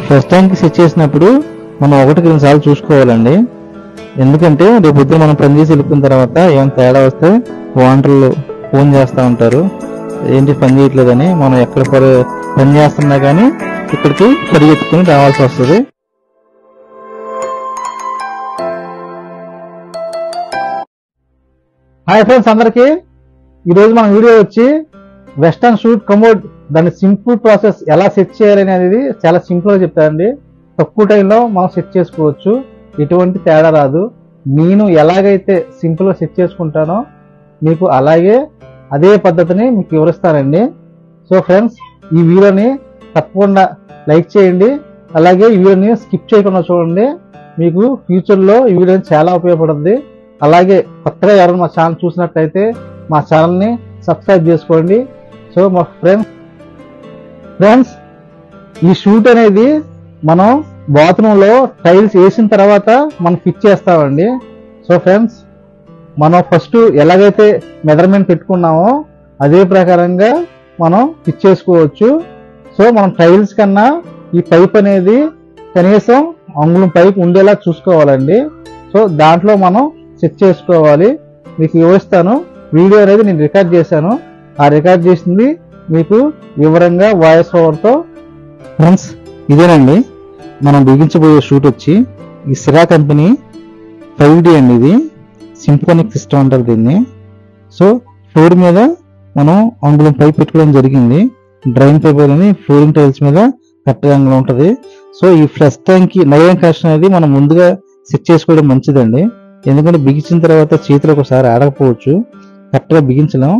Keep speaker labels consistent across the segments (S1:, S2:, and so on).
S1: First tank set చేసినప్పుడు మనం 1-2 సార్లు చూసుకోవాలండి. ఎందుకంటే రేపు పొద్దున మనం పని చేసి వెళ్ళిపోయిన తర్వాత ఏమైనా తేడా వస్తే ఓనర్లు ఫోన్ చేస్తూ ఉంటారు, ఏంటి పని చేయట్లేదని. మనం ఎక్కడ పని చేస్తున్నా కానీ ఇక్కడికి పరిగెత్తుకుని రావాల్సి వస్తుంది. హాయ్ ఫ్రెండ్స్ అందరికీ, ఈరోజు మన వీడియో వచ్చి వెస్టర్న్ షూట్ కమోడ్ దాని సింపుల్ ప్రాసెస్ ఎలా సెట్ చేయాలి అనేది చాలా సింపుల్ గా చెప్తానండి. తక్కువ టైంలో మనం సెట్ చేసుకోవచ్చు, ఎటువంటి తేడా రాదు. నేను ఎలాగైతే సింపుల్ గా సెట్ చేసుకుంటానో మీకు అలాగే అదే పద్ధతిని మీకు వివరిస్తానండి. సో ఫ్రెండ్స్, ఈ వీడియోని తప్పకుండా లైక్ చేయండి, అలాగే ఈ వీడియోని స్కిప్ చేయకుండా చూడండి. మీకు ఫ్యూచర్లో ఈ వీడియో చాలా ఉపయోగపడుతుంది. అలాగే కొత్తగా ఎవరైనా మా ఛానల్ చూసినట్లయితే మా ఛానల్ని సబ్స్క్రైబ్ చేసుకోండి. సో మా ఫ్రెండ్స్, ఈ షూట్ అనేది మనం బాత్రూంలో టైల్స్ వేసిన తర్వాత మనం ఫిట్ చేస్తామండి. సో ఫ్రెండ్స్, మనం ఫస్ట్ ఎలాగైతే మెజర్మెంట్ పెట్టుకున్నామో అదే ప్రకారంగా మనం ఫిట్ చేసుకోవచ్చు. సో మనం టైల్స్ కన్నా ఈ పైప్ అనేది కనీసం అంగుళం పైకి ఉండేలా చూసుకోవాలండి. సో దాంట్లో మనం సెట్ చేసుకోవాలి. మీకు వివరిస్తాను. వీడియో అనేది నేను రికార్డ్ చేశాను, ఆ రికార్డ్ చేసింది మీకు వివరంగా వాయిస్ ఓవర్తో. ఫ్రెండ్స్, ఇదేనండి మనం బిగించబోయే షూట్ వచ్చి ఈ సిరా కంపెనీ 5D అండి. ఇది సింఫోనిక్ సిస్టమ్ అంటారు దీన్ని. సో ఫ్లోర్ మీద మనం అంగుళం పైప్ పెట్టుకోవడం జరిగింది. డ్రైన్ పైప్ అనేది ఫ్లోరింగ్ టైల్స్ మీద కరెక్ట్గా అంగుళం ఉంటుంది. సో ఈ ఫ్లష్ ట్యాంక్ కి నైలాన్ కనెక్షన్ అనేది మనం ముందుగా సెట్ చేసుకోవడం మంచిదండి. ఎందుకంటే బిగించిన తర్వాత చేతిలో ఒకసారి ఆడకపోవచ్చు, కరెక్ట్గా బిగించడం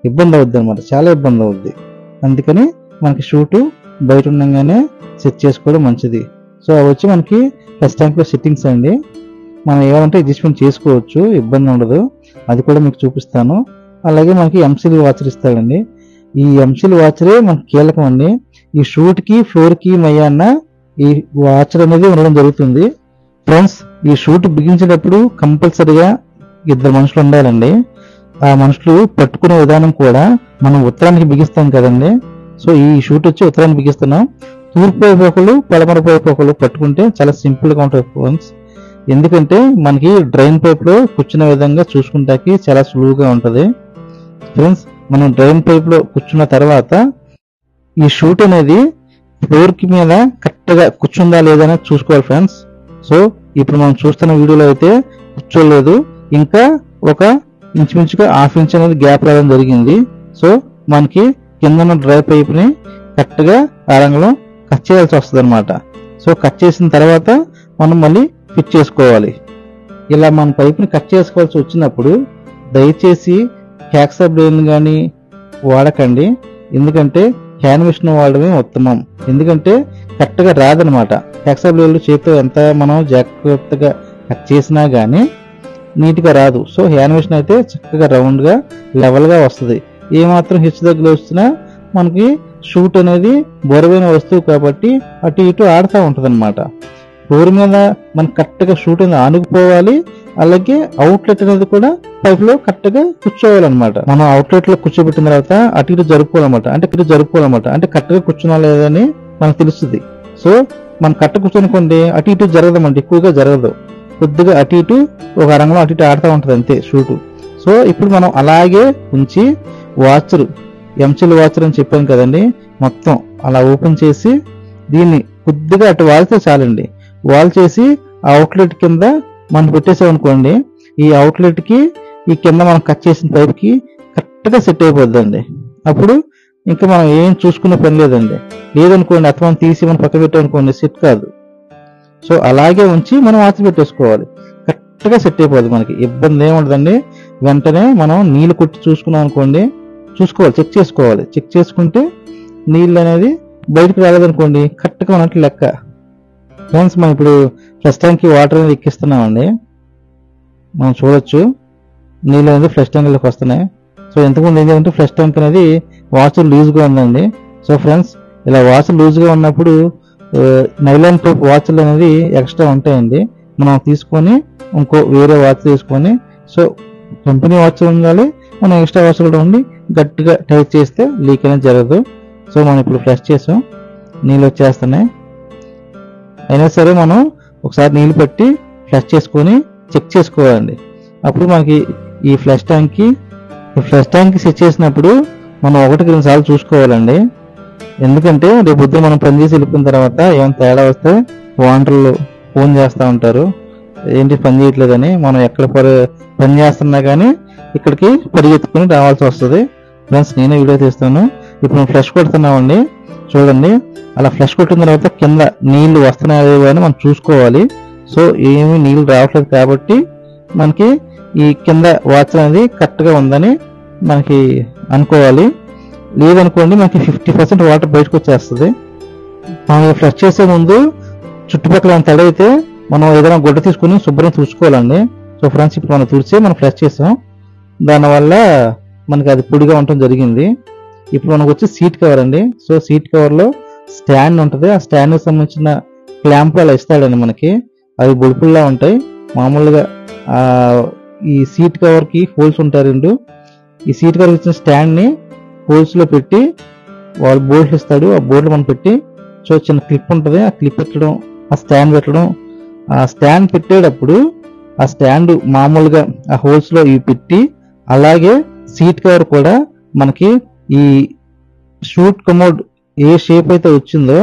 S1: ఇబ్బంది అవుద్ది అనమాట, చాలా ఇబ్బంది అవుద్ది. అందుకని మనకి షూటు బయట ఉండగానే సెట్ చేసుకోవడం మంచిది. సో అవి వచ్చి మనకి ఫ్లష్ ట్యాంక్ లో సెట్టింగ్స్ అండి. మనం ఏమంటే అడ్జస్ట్మెంట్ చేసుకోవచ్చు, ఇబ్బంది ఉండదు. అది కూడా మీకు చూపిస్తాను. అలాగే మనకి ఎంసీల్ వాచర్ ఇస్తాడండి. ఈ ఎంసీల్ వాచరే మనకి కీలకం అండి. ఈ షూట్ కి ఫ్లోర్ కి మయ్యాన్న ఈ వాచర్ అనేది ఉండడం జరుగుతుంది. ఫ్రెండ్స్, ఈ షూట్ బిగించేటప్పుడు కంపల్సరిగా 2 మనుషులు ఉండాలండి. ఆ మనుషులు పట్టుకునే విధానం కూడా మనం ఉత్తరానికి బిగిస్తాం కదండి. సో ఈ షూట్ వచ్చి ఉత్తరానికి బిగిస్తున్నాం. తూర్పు వైపు ఒకళ్ళు, పడమర వైపు ఒకళ్ళు పట్టుకుంటే చాలా సింపుల్ గా ఉంటుంది ఫ్రెండ్స్. ఎందుకంటే మనకి డ్రైన్ పైప్ లో కూర్చునే విధంగా చూసుకుంటాకి చాలా సులువుగా ఉంటది. ఫ్రెండ్స్, మనం డ్రైన్ పైప్ లో కూర్చున్న తర్వాత ఈ షూట్ అనేది ఫ్లోర్ కి మీద కరెక్ట్ గా కూర్చుందా లేదా చూసుకోవాలి ఫ్రెండ్స్. సో ఇప్పుడు మనం చూస్తున్న వీడియోలో అయితే కూర్చోలేదు, ఇంకా ఒక ఇంచుమించుగా 1/2 ఇంచ్ అనేది గ్యాప్ రావడం జరిగింది. సో మనకి కింద డ్రై పైప్ ని కరెక్ట్ గా ఆ రంగులో కట్ చేయాల్సి వస్తుంది అనమాట. సో కట్ చేసిన తర్వాత మనం మళ్ళీ ఫిట్ చేసుకోవాలి. ఇలా మన పైప్ ని కట్ చేసుకోవాల్సి వచ్చినప్పుడు దయచేసి హ్యాక్సా బ్లేడ్ కానీ వాడకండి, ఎందుకంటే హ్యాండ్ మిషన్ వాడడమే ఉత్తమం. ఎందుకంటే కరెక్ట్ గా రాదనమాట. హ్యాక్సా బ్లేడ్ చేతితో ఎంత మనం జాగ్రత్తగా కట్ చేసినా గానీ నీట్ గా రాదు. సో హ్యాండ్ మిషన్ అయితే చక్కగా రౌండ్ గా లెవెల్ గా వస్తుంది. ఏమాత్రం హెచ్చు దగ్గర వచ్చినా మనకి షూట్ అనేది బరువైన వస్తువు కాబట్టి అటు ఇటు ఆడుతూ ఉంటది అనమాట. ఫ్లోర్ మీద మనకి కరెక్ట్ గా షూట్ అనేది ఆనుకుపోవాలి. అలాగే అవుట్లెట్ అనేది కూడా పైప్ లో కరెక్ట్ గా కూర్చోవాలన్నమాట. మనం అవుట్లెట్ లో కూర్చోబెట్టిన తర్వాత అటు ఇటు జరుపుకోవాలన్నమాట. అంటే కరెక్ట్ గా కూర్చున్నా లేదని మనకు తెలుస్తుంది. సో మనం కరెక్ట్ కూర్చోనుకోండి అటు ఇటు జరగదన్నమాట, ఎక్కువగా జరగదు. కొద్దిగా అటు ఇటు ఒక రంగంలో అటు ఇటు ఆడుతూ ఉంటది అంతే షూటు. సో ఇప్పుడు మనం అలాగే ఉంచి వాచర్, ఎంసీల్ వాచర్ అని చెప్పాను కదండి, మొత్తం అలా ఓపెన్ చేసి దీన్ని కొద్దిగా అటు వాల్తే చాలండి. వాల్ చేసి ఆ అవుట్లెట్ కింద మనం పెట్టేసామనుకోండి, ఈ అవుట్లెట్ కి ఈ కింద మనం కట్ చేసిన పైప్ కి కరెక్ట్ గా సెట్ అయిపోద్దండి. అప్పుడు ఇంకా మనం ఏం చూసుకునే పని లేదండి. లేదనుకోండి అథవా తీసి మనం పక్క పెట్టామనుకోండి సెట్ కాదు. సో అలాగే ఉంచి మనం వాచర్ పెట్టేసుకోవాలి, కరెక్ట్ గా సెట్ అయిపోద్ది. మనకి ఇబ్బంది ఏముండదండి. వెంటనే మనం నీళ్లు కొట్టి చూసుకున్నాం అనుకోండి, చూసుకోవాలి, చెక్ చేసుకోవాలి. చెక్ చేసుకుంటే నీళ్ళు అనేది బయటకు రాలేదనుకోండి కరెక్ట్ గా ఉన్నట్లు లెక్క. ఫ్రెండ్స్, మనం ఇప్పుడు ఫ్లష్ ట్యాంక్ కి వాటర్ అనేది ఎక్కిస్తున్నామండి. మనం చూడొచ్చు నీళ్ళు అనేది ఫ్లష్ ట్యాంక్ లోకి వస్తున్నాయి. సో ఎంతకుముందు ఏం చేయాలంటే ఫ్లష్ ట్యాంక్ అనేది వాచర్ లూజ్ గా ఉందండి. సో ఫ్రెండ్స్, ఇలా వాచర్ లూజ్ గా ఉన్నప్పుడు నైలాన్ టైప్ వాచర్లు అనేది ఎక్స్ట్రా ఉంటాయండి. మనం తీసుకొని ఇంకో వేరే వాచ్ తీసుకొని, సో కంపెనీ వాచర్ ఉండాలి, మనం ఎక్స్ట్రా వాచర్ కూడా ఉండి గట్టిగా టైట్ చేస్తే లీక్ అనేది జరగదు. సో మనం ఇప్పుడు ఫ్లష్ చేసాం, నీళ్ళు వచ్చేస్తున్నాయి. అయినా సరే మనం ఒకసారి నీళ్ళు పెట్టి ఫ్లష్ చేసుకొని చెక్ చేసుకోవాలండి. అప్పుడు మనకి ఈ ఫ్లష్ ట్యాంక్కి సెట్ చేసినప్పుడు మనం 1-2 సార్లు చూసుకోవాలండి. ఎందుకంటే రేపు పొద్దున మనం పని చేసి వెళ్ళిపోయిన తర్వాత ఏమైనా తేడా వస్తే ఓనర్లు ఫోన్ చేస్తూ ఉంటారు, ఏంటి పని చేయట్లేదని. మనం ఎక్కడ పని చేస్తున్నా కానీ ఇక్కడికి పరిగెత్తుకుని రావాల్సి వస్తుంది. ఫ్రెండ్స్, నేనే వీడియో తీస్తాను. ఇప్పుడు మనం ఫ్లష్ కొడుతున్నామండి, చూడండి. అలా ఫ్లష్ కొట్టిన తర్వాత కింద నీళ్లు వస్తున్నాయో అని మనం చూసుకోవాలి. సో ఏమీ నీళ్లు రావట్లేదు కాబట్టి మనకి ఈ కింద వాచ్ అనేది కరెక్ట్గా ఉందని మనకి అనుకోవాలి. లేదనుకోండి మనకి 50% వాటర్ బయటకు వచ్చేస్తుంది. మనం ఫ్లష్ చేసే ముందు చుట్టుపక్కల తడి అయితే మనం ఏదైనా గుడ్డ తీసుకుని శుభ్రం తుడుచుకోవాలండి. సో ఫ్రెండ్స్, ఇప్పుడు మనం తుడిచి మనం ఫ్లష్ చేసాం, దానివల్ల మనకి అది పొడిగా ఉండటం జరిగింది. ఇప్పుడు మనకు వచ్చి సీట్ కవర్ అండి. సో సీట్ కవర్లో స్టాండ్ ఉంటుంది. ఆ స్టాండ్కి సంబంధించిన క్లాంప్ అలా ఇస్తాడండి మనకి. అవి బొడుపుల్లా ఉంటాయి. మామూలుగా ఈ సీట్ కవర్కి హోల్స్ ఉంటాయి 2. ఈ సీట్ కవర్ ఇచ్చిన స్టాండ్ని హోల్స్లో పెట్టి వాళ్ళు బోర్డులు ఇస్తాడు. ఆ బోర్డులు మనం పెట్టి సో చిన్న క్లిప్ ఉంటుంది, ఆ క్లిప్ పెట్టడం, ఆ స్టాండ్ పెట్టడం. ఆ స్టాండ్ పెట్టేటప్పుడు ఆ స్టాండ్ మామూలుగా ఆ హోల్స్లో ఇవి పెట్టి, అలాగే సీట్ కవర్ కూడా మనకి ఈ షూట్ కమోడ్ ఏ షేప్ అయితే వచ్చిందో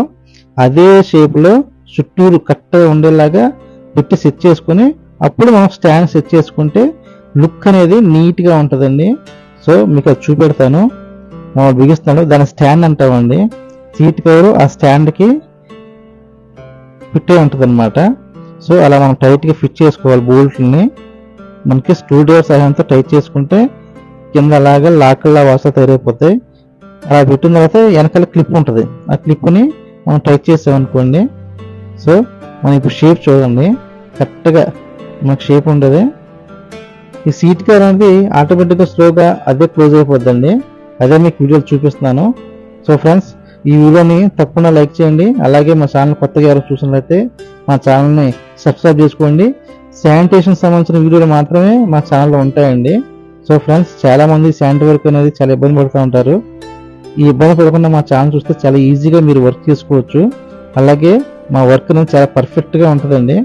S1: అదే షేప్లో చుట్టూరు కరెక్ట్గా ఉండేలాగా పెట్టి సెట్ చేసుకుని అప్పుడు మనం స్టాండ్ సెట్ చేసుకుంటే లుక్ అనేది నీట్గా ఉంటుందండి. సో మీకు అది చూపెడతాను. మనం బిగిస్తున్నాడు, దాని స్టాండ్ అంటామండి. సీట్ కవర్ ఆ స్టాండ్కి ఫిట్ అయి ఉంటుంది అనమాట. సో అలా మనం టైట్గా ఫిట్ చేసుకోవాలి బోల్ట్ని. మనకి స్క్రూ డ్రైవర్ సహాయంతో టైట్ చేసుకుంటే కింద అలాగా లాకల్లా వాస తయారైపోతాయి. అలా పెట్టిన తర్వాత వెనకాల క్లిప్ ఉంటుంది, ఆ క్లిప్ని మనం టైట్ చేసామనుకోండి. సో మనం ఇప్పుడు షేప్ చూడండి, కరెక్ట్గా మనకు షేప్ ఉండదు. ఈ సీట్ కవర్ అనేది ఆటోమేటిక్గా స్లోగా అదే క్లోజ్ అయిపోద్దండి. అదే మీకు వీడియోలు చూపిస్తున్నాను. సో ఫ్రెండ్స్, ఈ వీడియోని తప్పకుండా లైక్ చేయండి. అలాగే మా ఛానల్ కొత్తగా ఎవరు చూసినట్లయితే మా ఛానల్ని సబ్స్క్రైబ్ చేసుకోండి. శానిటేషన్ సంబంధించిన వీడియోలు మాత్రమే మా ఛానల్లో ఉంటాయండి. సో ఫ్రెండ్స్, చాలా మంది శానిటరీ వర్క్ అనేది చాలా ఇబ్బంది పడుతూ ఉంటారు. ఈ ఇబ్బంది పడకుండా మా ఛానల్ చూస్తే చాలా ఈజీగా మీరు వర్క్ చేసుకోవచ్చు. అలాగే మా వర్క్ అనేది చాలా పర్ఫెక్ట్గా ఉంటుందండి.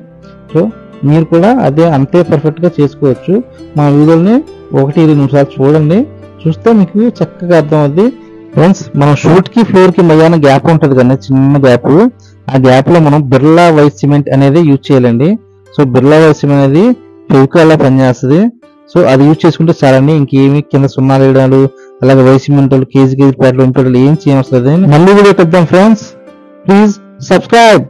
S1: సో మీరు కూడా అంతే పర్ఫెక్ట్గా చేసుకోవచ్చు. మా వీడియోని 1-2 నిమిషాలు చూడండి, చూస్తే మీకు చక్కగా అర్థం అవుద్ది. ఫ్రెండ్స్, మనం షూట్కి ఫ్లోర్కి మధ్యాహ్నం గ్యాప్ ఉంటుంది కదా, చిన్న గ్యాప్. ఆ గ్యాప్లో మనం బిర్లా వైట్ సిమెంట్ అనేది యూజ్ చేయాలండి. సో బిర్లా వైట్ సిమెంట్ అనేది ఫెవికాల్ లా పనిచేస్తుంది. సో అది యూజ్ చేసుకుంటే చాలండి. ఇంకేమి కింద సున్నాలు వేయడాలు, అలాగే వైట్ సిమెంట్ కేజీ ప్యాకెట్లు ఇంపెట్లు ఏం చేయవసరం. మళ్ళీ వీడియో పెద్దాం ఫ్రెండ్స్. Please subscribe.